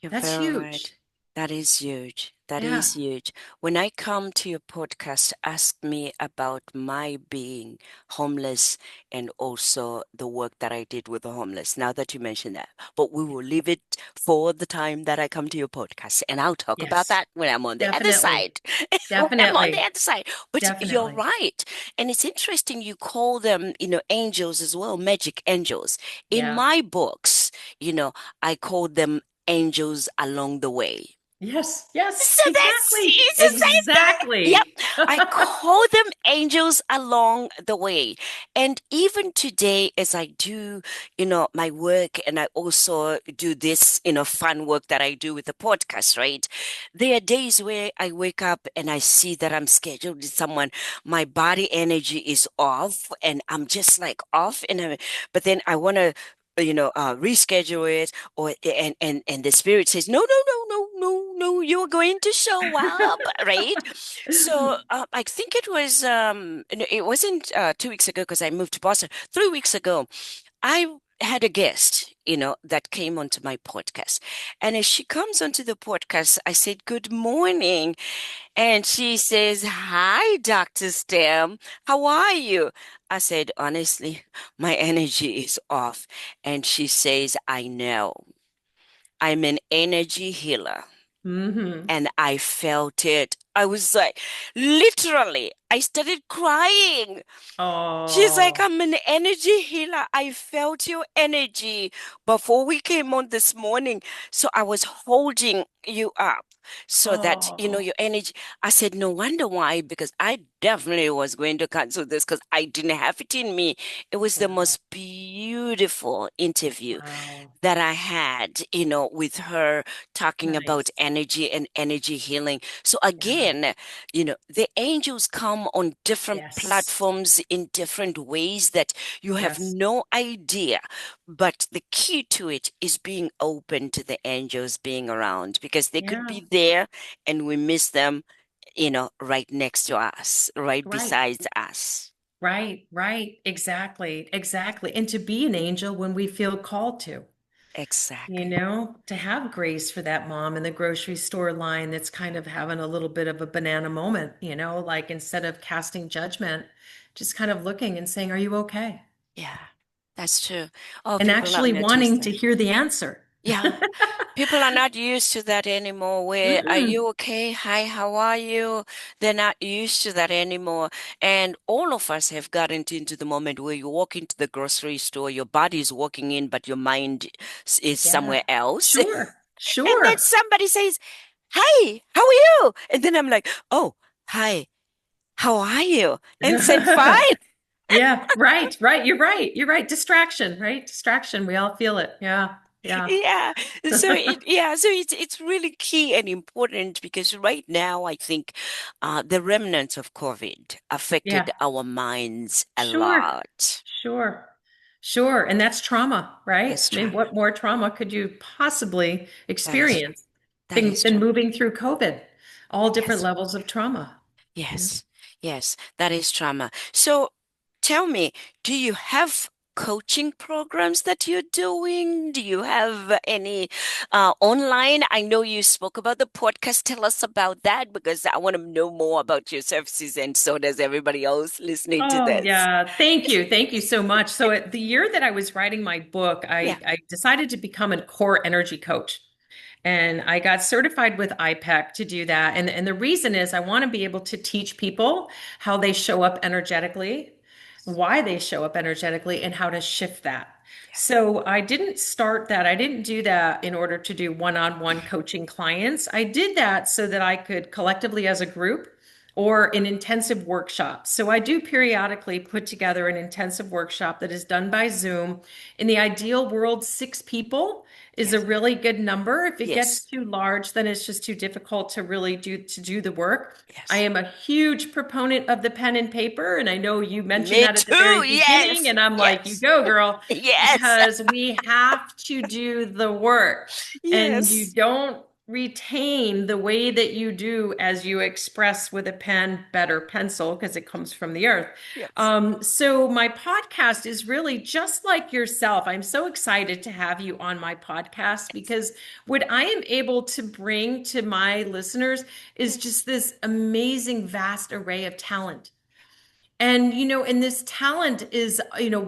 A: You're
B: That's
A: very
B: huge.
A: right. That is huge. That
B: Yeah.
A: is huge. When I come to your podcast, ask me about my being homeless and also the work that I did with the homeless, now that you mention that. But we will leave it for the time that I come to your podcast, and I'll talk about
B: Yes.
A: that when I'm on the other
B: Definitely.
A: side. When I'm on the
B: Definitely.
A: other side. But you're
B: Definitely.
A: right. And it's interesting you call them, angels as well, magic angels. In
B: Yeah.
A: my books, I call them angels along the way.
B: Yes. Yes.
A: So that's
B: Exactly.
A: it's the same thing. Yep.
B: Exactly.
A: I call them angels along the way. And even today, as I do, my work and I also do this, fun work that I do with the podcast, right? There are days where I wake up and I see that I'm scheduled with someone. My body energy is off and I'm just like off. But then I want to, reschedule it and the spirit says no, no, no, no, no, no, you're going to show up, right? So I think it wasn't 2 weeks ago because I moved to Boston. 3 weeks ago I had a guest, that came onto my podcast. And as she comes onto the podcast, I said, "Good morning." And she says, "Hi, Dr. Stem. How are you?" I said, "Honestly, my energy is off." And she says, "I know. I'm an energy healer."
B: Hmm.
A: And I felt it. I was like, literally, I started crying. She's like,
B: Oh.
A: "I'm an energy healer. I felt your energy before we came on this morning. So I was holding you up so that,
B: Oh.
A: your energy." I said, "No wonder why, because I definitely was going to cancel this because I didn't have it in me." It was the
B: Wow.
A: most beautiful interview
B: Wow.
A: that I had, with her talking about
B: Nice.
A: energy and energy healing. So
B: Yeah.
A: again, the angels come on different
B: Yes.
A: platforms in different ways that you have
B: Yes.
A: no idea. But the key to it is being open to the angels being around because they could
B: Yeah.
A: be there and we miss them, right next to us, right
B: Right.
A: besides us.
B: Right, right. Exactly, exactly. And to be an angel when we feel called to.
A: Exactly.
B: To have grace for that mom in the grocery store line that's kind of having a little bit of a banana moment, like instead of casting judgment, just kind of looking and saying, "Are you okay?"
A: Yeah, that's true. Oh,
B: And
A: people are
B: actually
A: not used
B: wanting
A: to
B: to
A: that.
B: hear the answer.
A: Yeah, people are not used to that anymore. Where are
B: Mm-mm.
A: you okay? Hi, how are you? They're not used to that anymore. And all of us have gotten into the moment where you walk into the grocery store, your body is walking in, but your mind is
B: Yeah,
A: somewhere else.
B: sure,
A: And then
B: sure.
A: somebody says, "Hi, how are you?" And then I'm like, "Oh, hi, how are you?" And said, "Fine."
B: Yeah, right, right. You're right. You're right. Distraction, right? Distraction. We all feel it. Yeah, yeah.
A: Yeah. So it's really key and important because right now I think the remnants of COVID affected
B: Yeah,
A: our minds a
B: sure,
A: lot.
B: sure, sure. And that's trauma, right?
A: That's
B: I mean,
A: trauma.
B: what more trauma could you possibly
A: That is true.
B: experience
A: That
B: than,
A: is
B: than
A: true.
B: moving through COVID? All different
A: Yes.
B: levels of trauma. Yeah.
A: Yes, yes, that is trauma. So tell me, do you have coaching programs that you're doing? Do you have any online? I know you spoke about the podcast. Tell us about that because I want to know more about your services, and so does everybody else listening to
B: Oh,
A: this.
B: yeah. Thank you. Thank you so much. So, the year that I was writing my book,
A: Yeah.
B: I decided to become a core energy coach. And I got certified with IPEC to do that. And the reason is I want to be able to teach people how they show up energetically, why they show up energetically, and how to shift that.
A: Yes.
B: So I didn't start that. I didn't do that in order to do one-on-one coaching clients. I did that so that I could collectively as a group or in intensive workshops. So I do periodically put together an intensive workshop that is done by Zoom. In the ideal world, 6 people is a
A: Yes.
B: really good number. If it gets
A: Yes.
B: too large, then it's just too difficult to really do the work. I
A: Yes.
B: am a huge proponent of the pen and paper, and I know you mentioned
A: Me
B: that at the
A: too.
B: very beginning,
A: Yes.
B: and I'm like, you
A: Yes.
B: go, girl,
A: Yes.
B: because we have to do the work, and you
A: Yes.
B: don't retain the way that you do as you express with a pen, better pencil, because it comes from the earth.
A: Yes.
B: So my podcast is really just like yourself. I'm so excited to have you on my podcast because what I am able to bring to my listeners is
A: Yes.
B: just this amazing, vast array of talent. And this talent is,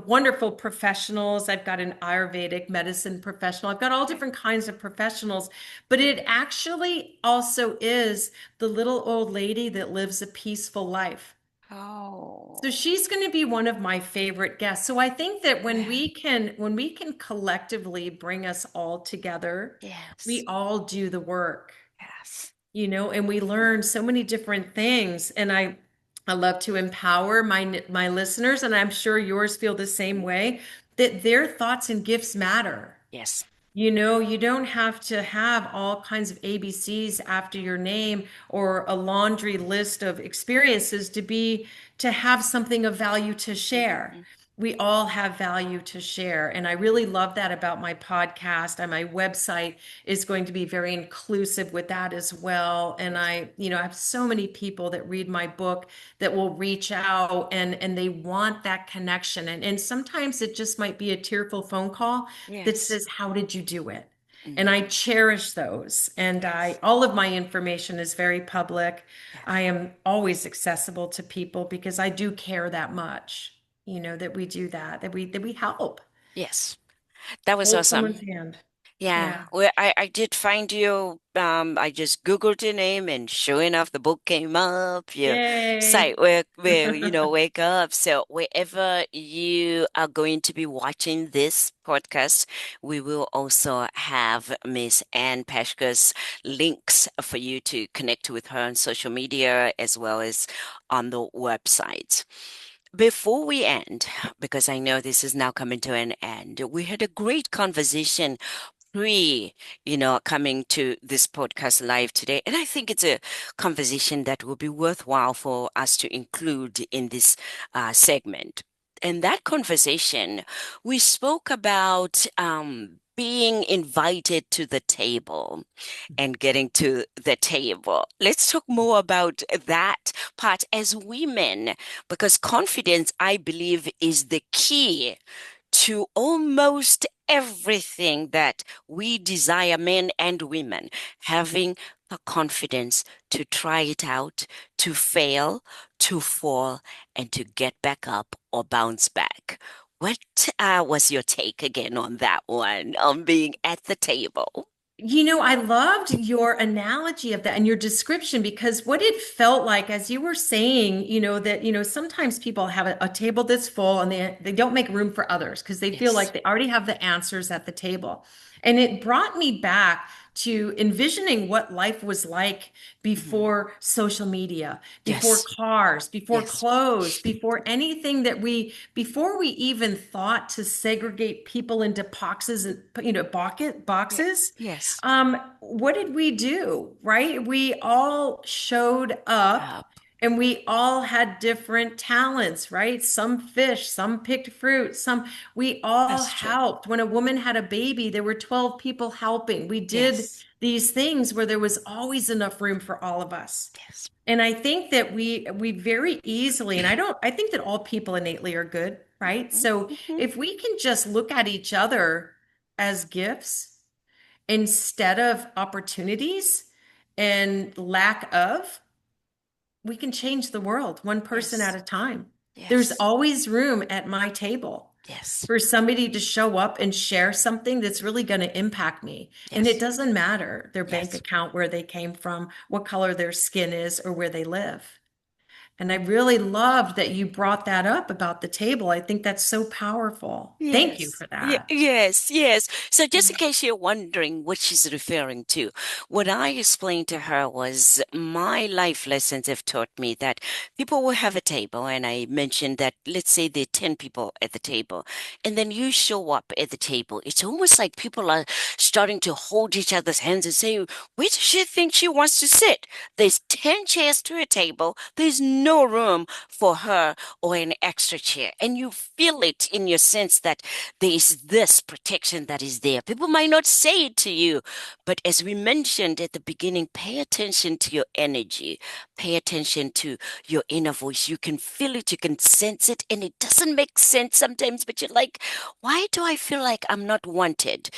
B: wonderful professionals. I've got an Ayurvedic medicine professional. I've got all
A: Yes.
B: different kinds of professionals, but it actually also is the little old lady that lives a peaceful life. So
A: Oh,
B: she's going to be one of my favorite guests. So I think that when
A: yeah.
B: we can collectively bring us all together, we
A: Yes.
B: all do the work,
A: Yes.
B: and we learn so many different things. And I love to empower my listeners, and I'm sure yours feel the same way, that their thoughts and gifts matter.
A: Yes.
B: You don't have to have all kinds of ABCs after your name or a laundry list of experiences to have something of value to share.
A: Mhm.
B: We all have value to share. And I really love that about my podcast, and my website is going to be very inclusive with that as well. And
A: Yes.
B: I have so many people that read my book that will reach out, and they want that connection. And sometimes it just might be a tearful phone call that
A: Yes.
B: says, "How did you do it?" And I
A: Mhm.
B: cherish those. And I
A: Yes.
B: all of my information is very public. I
A: Yes.
B: am always accessible to people because I do care that much, that we do that we help
A: Yes. That was
B: hold
A: awesome.
B: someone's hand.
A: Yeah,
B: Yeah.
A: well, I did find you. I just Googled your name, and sure enough, the book came up. Your site
B: Yay.
A: where wake up. So wherever you are going to be watching this podcast, we will also have Miss Ann Peshka's links for you to connect with her on social media as well as on the website. Before we end, because I know this is now coming to an end, we had a great conversation pre, coming to this podcast live today. And I think it's a conversation that will be worthwhile for us to include in this segment. In that conversation, we spoke about being invited to the table and getting to the table. Let's talk more about that part as women, because confidence, I believe, is the key to almost everything that we desire, men and women, having the confidence to try it out, to fail, to fall, and to get back up or bounce back. What was your take again on that one, on being at the table?
B: I loved your analogy of that and your description because what it felt like as you were saying, that, sometimes people have a table that's full and they don't make room for others because they feel
A: Yes.
B: like they already have the answers at the table. And it brought me back to envisioning what life was like
A: Mhm.
B: before social media, before
A: Yes.
B: cars, before
A: Yes.
B: clothes, before anything before we even thought to segregate people into boxes and,
A: Yeah.
B: boxes.
A: Yes.
B: What did we do, right? We all showed up
A: Uh,
B: and we all had different talents, right? Some fish, some picked fruit, we all
A: that's true.
B: helped. When a woman had a baby, there were 12 people helping. We did
A: Yes.
B: these things where there was always enough room for all of us.
A: Yes.
B: And I think that we very easily, and I think that all people innately are good, right?
A: Mhm.
B: So
A: Mhm.
B: if we can just look at each other as gifts instead of opportunities and lack of, we can change the world one person at
A: Yes.
B: a time. There's
A: Yes.
B: always room at my table
A: Yes.
B: for somebody to show up and share something that's really going to impact me. And it
A: Yes.
B: doesn't matter their bank
A: Yes.
B: account, where they came from, what color their skin is, or where they live. And I really loved that you brought that up about the table. I think that's so powerful. Thank you
A: Yes.
B: for that.
A: Yes, yes. So just in case you're wondering what she's referring to, what I explained to her was my life lessons have taught me that people will have a table, and I mentioned that let's say there are 10 people at the table, and then you show up at the table. It's almost like people are starting to hold each other's hands and say, where does she think she wants to sit? There's 10 chairs to a table. There's no room for her or an extra chair. And you feel it in your sense that there is this protection that is there. People might not say it to you, but as we mentioned at the beginning, pay attention to your energy, pay attention to your inner voice. You can feel it, you can sense it, and it doesn't make sense sometimes, but you're like, why do I feel like I'm not wanted?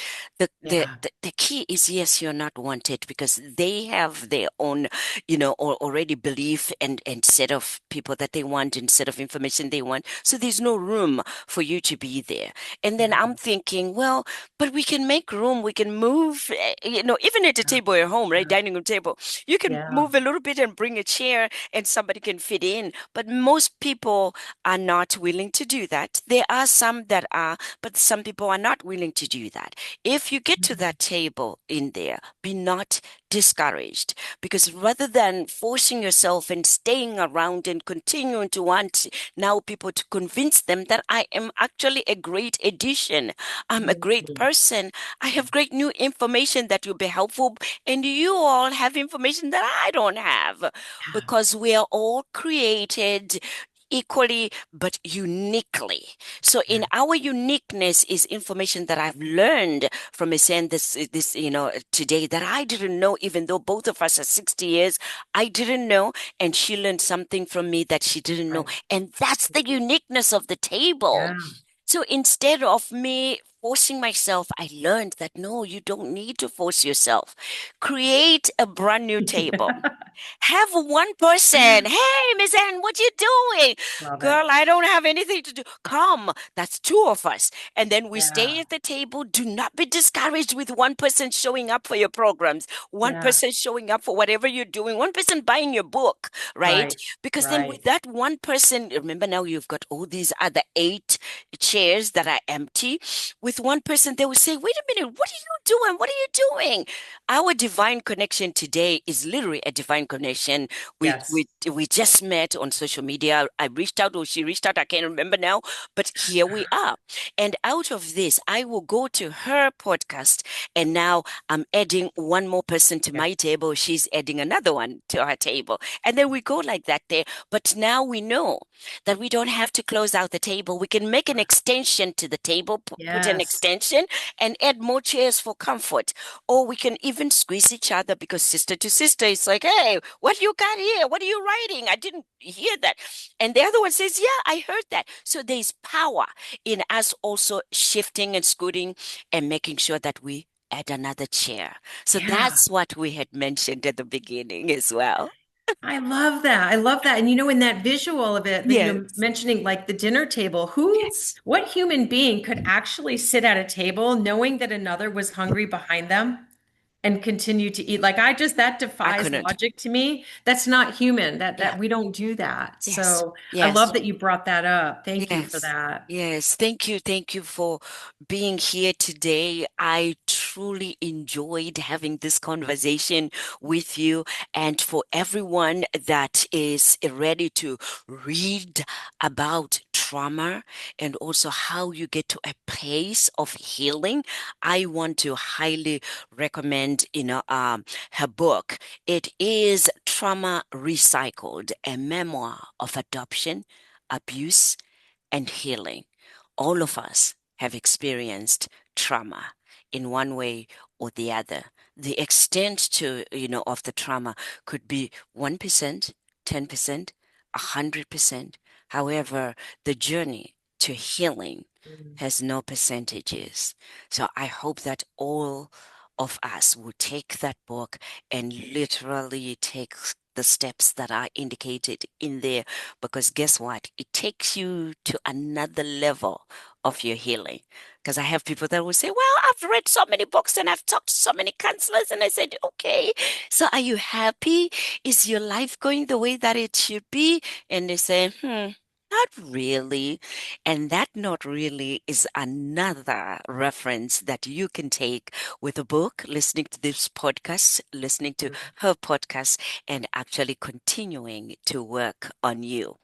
B: Yeah.
A: The key is yes, you're not wanted because they have their own, or already belief and set of people that they want and set of information they want. So there's no room for you to be there. And then
B: Yeah.
A: I'm thinking, well, but we can make room. We can move, even at a
B: Yeah.
A: table at home, right?
B: Yeah.
A: Dining room table. You can
B: Yeah.
A: move a little bit and bring a chair and somebody can fit in. But most people are not willing to do that. There are some that are, but some people are not willing to do that. If you get to that table in there, be not discouraged because rather than forcing yourself and staying around and continuing to want now people to convince them that I am actually a great addition, I'm a great
B: Mhm.
A: person, I have great new information that will be helpful, and you all have information that I don't have because we are all created equally but uniquely. So in
B: Yeah.
A: our uniqueness is information that I've learned from saying this today that I didn't know, even though both of us are 60 years, I didn't know, and she learned something from me that she didn't know.
B: Right.
A: And that's the uniqueness of the table.
B: Yeah.
A: So instead of me forcing myself, I learned that no, you don't need to force yourself. Create a brand new table. Have one person. Hey, Miss Ann, what you doing?
B: Love it.
A: Girl, I don't have anything to do. Come. That's two of us. And then we stay
B: Yeah.
A: at the table. Do not be discouraged with one person showing up for your programs, one
B: Yeah.
A: person showing up for whatever you're doing, one person buying your book, right?
B: Right.
A: Because then with
B: Right.
A: that one person, remember now you've got all these other 8 chairs that are empty. With one person, they will say, wait a minute, what are you doing? What are you doing? Our divine connection today is literally a divine connection. We
B: Yes.
A: we we just met on social media. I reached out or she reached out. I can't remember now, but here we are. And out of this, I will go to her podcast, and now I'm adding one more person to
B: Yeah.
A: my table. She's adding another one to her table, and then we go like that there. But now we know that we don't have to close out the table. We can make an extension to the table, put an an
B: Yes.
A: extension and add more chairs for comfort. Or we can even squeeze each other because sister to sister, it's like, hey, what you got here? What are you writing? I didn't hear that. And the other one says, yeah, I heard that. So there's power in us also shifting and scooting and making sure that we add another chair. So
B: Yeah.
A: that's what we had mentioned at the beginning as well.
B: I love that. I love that. And in that visual of it,
A: Yes.
B: mentioning like the dinner table,
A: Yes.
B: what human being could actually sit at a table knowing that another was hungry behind them and continue to eat? Like that
A: I
B: defies
A: couldn't.
B: logic to me. That's not human.
A: Yeah.
B: That we don't do that.
A: Yes.
B: So I love
A: Yes.
B: that you brought that up. Thank you for
A: Yes.
B: that.
A: Yes. Thank you. Thank you for being here today. I truly enjoyed having this conversation with you. And for everyone that is ready to read about trauma and also how you get to a place of healing, I want to highly recommend, her book. It is Trauma Recycled, a memoir of adoption, abuse, and healing. All of us have experienced trauma in one way or the other. The extent to, of the trauma could be 1%, 10%, 100%. However, the journey to healing
B: Mm.
A: has no percentages. So I hope that all of us will take that book and literally take the steps that are indicated in there, because guess what? It takes you to another level of your healing. Because I have people that will say, well, I've read so many books and I've talked to so many counselors. And I said, okay, so are you happy? Is your life going the way that it should be? And they say, not really. And that not really is another reference that you can take with a book, listening to this podcast, listening to her podcast, and actually continuing to work on you.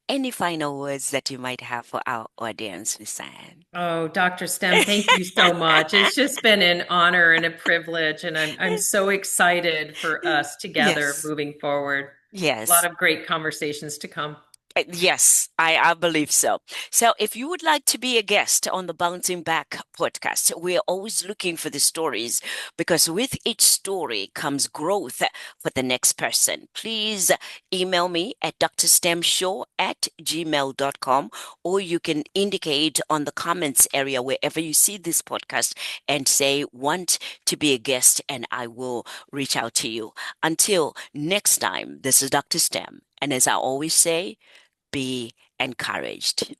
A: Any final words that you might have for our audience, Lisanne?
B: Oh, Dr. Stem, thank you so much. It's just been an honor and a privilege, and I'm so excited for us together
A: Yes,
B: moving forward. A lot
A: yes.
B: of great conversations to come.
A: Yes, I believe so. So, if you would like to be a guest on the Bouncing Back podcast, we're always looking for the stories because with each story comes growth for the next person. Please email me at drstemshow@gmail.com, or you can indicate on the comments area wherever you see this podcast and say, want to be a guest, and I will reach out to you. Until next time, this is Dr. Stem. And as I always say, be encouraged.